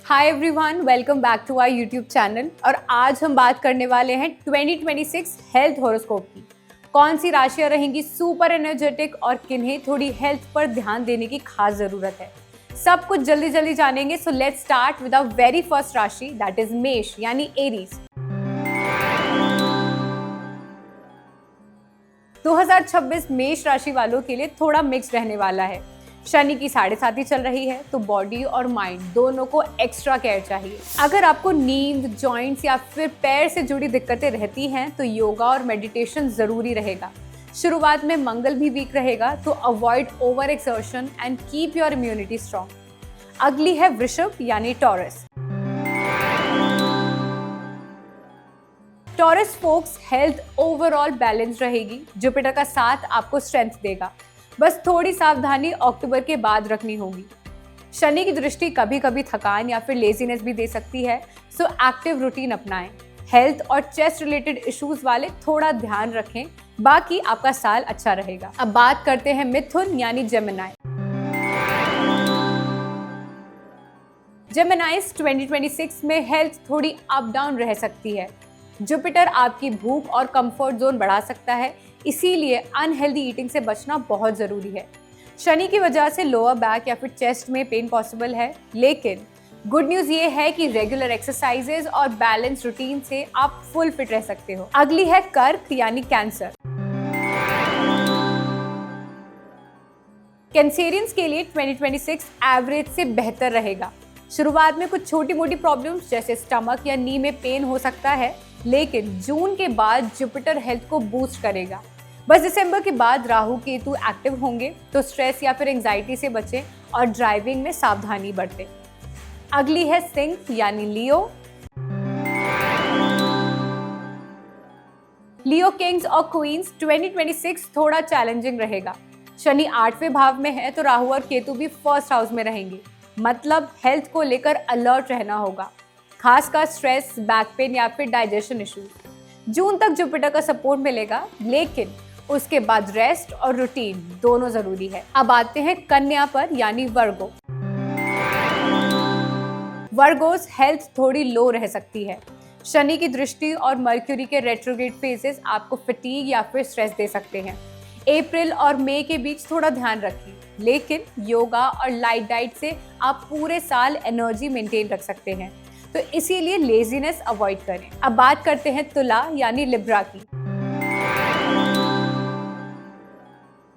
Hi everyone, welcome back to our YouTube channel. और आज हम बात करने वाले हैं 2026 हेल्थ हॉरोस्कोप की। कौन सी राशियां रहेंगी सुपर एनर्जेटिक और किन्हें थोड़ी हेल्थ पर ध्यान देने की खास जरूरत है, सब कुछ जल्दी जल्दी जानेंगे। So let's start with our very first राशि, दैट इज मेष यानी एरीज। 2026 मेष राशि वालों के लिए थोड़ा मिक्स रहने वाला है। शनि की 7.5 चल रही है, तो बॉडी और माइंड दोनों को एक्स्ट्रा केयर चाहिए। अगर आपको नींद, जॉइंट्स या फिर पैर से जुड़ी दिक्कतें रहती हैं तो योगा और मेडिटेशन जरूरी रहेगा। शुरुआत में मंगल भी वीक रहेगा, तो avoid over exertion and keep your immunity strong. अगली है वृषभ यानी Taurus. Taurus folks health overall balance रहेगी। जुपिटर का साथ आपको स्ट्रेंथ देगा, बस थोड़ी सावधानी अक्टूबर के बाद रखनी होगी। शनि की दृष्टि कभी कभी थकान या फिर लेजीनेस भी दे सकती है, सो एक्टिव रूटीन अपनाएं। हेल्थ और चेस्ट रिलेटेड इश्यूज वाले थोड़ा ध्यान रखें, बाकी आपका साल अच्छा रहेगा। अब बात करते हैं मिथुन यानी जेमिनाई। जेमिनाइज 2026 में हेल्थ थोड़ी अप डाउन रह सकती है। जुपिटर आपकी भूख और कंफर्ट जोन बढ़ा सकता है, इसीलिए अनहेल्दी ईटिंग से बचना बहुत जरूरी है। शनि की वजह से लोअर बैक या फिर चेस्ट में पेन पॉसिबल है, लेकिन गुड न्यूज ये है कि रेगुलर एक्सरसाइजेज और बैलेंस रूटीन से आप फुल फिट रह सकते हो। अगली है कर्क यानी कैंसर। कैंसेरियंस के लिए 2026 एवरेज से बेहतर रहेगा। शुरुआत में कुछ छोटी मोटी प्रॉब्लम्स जैसे स्टमक या नी में पेन हो सकता है, लेकिन जून के बाद जुपिटर हेल्थ को बूस्ट करेगा। बस दिसंबर के बाद राहु केतु एक्टिव होंगे, तो स्ट्रेस या फिर एंजाइटी से बचें और ड्राइविंग में सावधानी बरतें। अगली है सिंह यानी लियो। लियो किंग्स और क्वींस 2026 थोड़ा चैलेंजिंग रहेगा। शनि 8वें भाव में है, तो राहु और केतु भी फर्स्ट हाउस में रहेंगे। मतलब हेल्थ को लेकर अलर्ट रहना होगा, खासकर स्ट्रेस, बैक पेन या फिर डाइजेशन इश्यूज। जून तक जुपिटर का सपोर्ट मिलेगा, लेकिन उसके बाद रेस्ट और रूटीन दोनों जरूरी है। अब आते हैं कन्या पर यानी वर्गो। वर्गोस हेल्थ थोड़ी लो रह सकती है। शनि की दृष्टि और मर्क्यूरी के रेट्रोग्रेड फेजेस आपको फटीग या फिर स्ट्रेस दे सकते हैं। अप्रैल और मई के बीच थोड़ा ध्यान रखिए, लेकिन योगा और लाइट डाइट से आप पूरे साल एनर्जी मेंटेन रख सकते हैं, तो इसीलिए लेजीनेस अवॉइड करें। अब बात करते हैं तुला यानी लिब्रा की।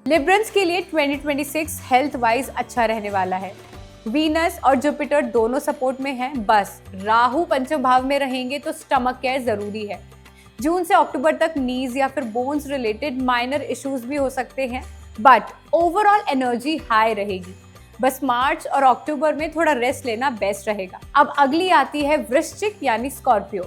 लिब्रंस के लिए 2026 हेल्थ वाइज अच्छा रहने वाला है। वीनस और जुपिटर दोनों सपोर्ट में हैं, बस राहु पंचम भाव में रहेंगे, तो स्टमक केयर जरूरी है। जून से अक्टूबर तक नीज या फिर बोन्स रिलेटेड माइनर इश्यूज भी हो सकते हैं, बट ओवरऑल एनर्जी हाई रहेगी। बस मार्च और अक्टूबर में थोड़ा रेस्ट लेना बेस्ट रहेगा। अब अगली आती है वृश्चिक यानी स्कॉर्पियो।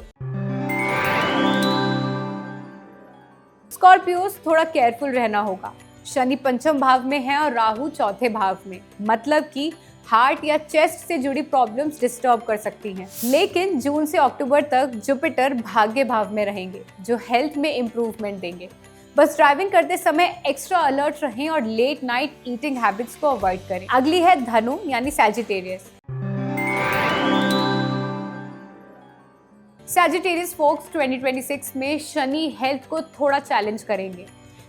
स्कॉर्पियोस थोड़ा केयरफुल रहना होगा। शनि पंचम भाव में है और राहु चौथे भाव में, मतलब कि हार्ट या चेस्ट से जुड़ी प्रॉब्लम्स डिस्टर्ब कर सकती हैं। लेकिन जून से अक्टूबर तक जुपिटर भाग्य भाव में रहेंगे, जो हेल्थ में इंप्रूवमेंट देंगे। बस ड्राइविंग करते समय एक्स्ट्रा अलर्ट रहें और लेट नाइट ईटिंग हैबिट्स को अवॉइड करें। अगली है धनु यानी सैजिटेरियस। सैजिटेरियस फोक्स 2026 में शनि हेल्थ को थोड़ा चैलेंज करेंगे।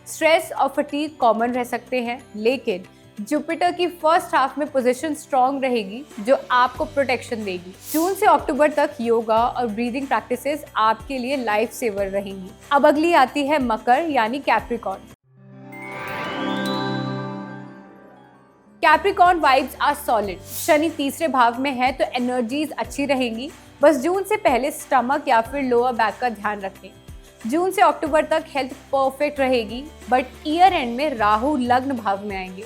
स्ट्रेस और फटीग कॉमन रह सकते हैं, लेकिन जुपिटर की फर्स्ट हाफ में पोजीशन स्ट्रांग रहेगी, जो आपको प्रोटेक्शन देगी। जून से अक्टूबर तक योगा और ब्रीदिंग प्रैक्टिसेस आपके लिए लाइफ सेवर रहेंगी। अब अगली आती है मकर यानी Capricorn. Capricorn vibes are solid. शनि तीसरे भाव में है, तो एनर्जीज अच्छी रहेंगी। बस जून से पहले स्टमक या फिर लोअर बैक का ध्यान रखें। जून से अक्टूबर तक हेल्थ परफेक्ट रहेगी, बट ईयर एंड में राहु लग्न भाव में आएंगे,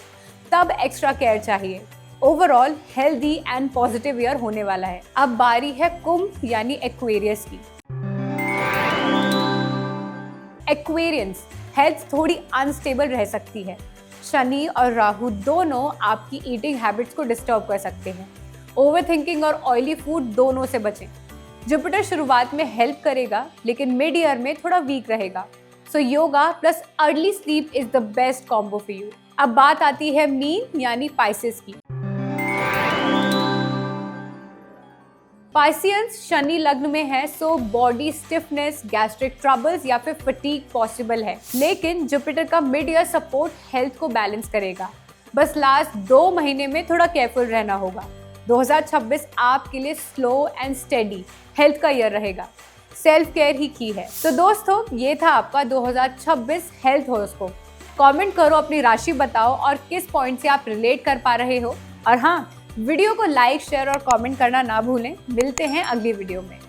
तब एक्स्ट्रा केयर चाहिए। Overall healthy and positive year होने वाला है। अब बारी है कुंभ यानी एक्वेरियस की। एक्वेरियंस हेल्थ थोड़ी अनस्टेबल रह सकती है। शनि और राहु दोनों आपकी ईटिंग हैबिट्स को डिस्टर्ब कर सकते हैं। ओवरथिंकिंग और ऑयली फूड दोनों से बचें। जुपिटर शुरुआत में हेल्प करेगा, लेकिन मिड ईयर में थोड़ा वीक रहेगा, so yoga plus early sleep is the best combo for you. अब बात आती है मीन यानी पाइसेस की। पाइसियंस शनि लग्न में है, so body stiffness, gastric troubles या फिर फटीग पॉसिबल है, लेकिन जुपिटर का मिड ईयर सपोर्ट हेल्थ को बैलेंस करेगा। बस लास्ट 2 महीने में थोड़ा केयरफुल रहना होगा। 2026 आपके लिए स्लो एंड स्टेडी हेल्थ का ईयर रहेगा। सेल्फ केयर ही की है। तो दोस्तों, ये था आपका 2026 हेल्थ हॉरोस्कोप। कमेंट करो, अपनी राशि बताओ और किस पॉइंट से आप रिलेट कर पा रहे हो। और हाँ, वीडियो को लाइक, शेयर और कमेंट करना ना भूलें। मिलते हैं अगली वीडियो में।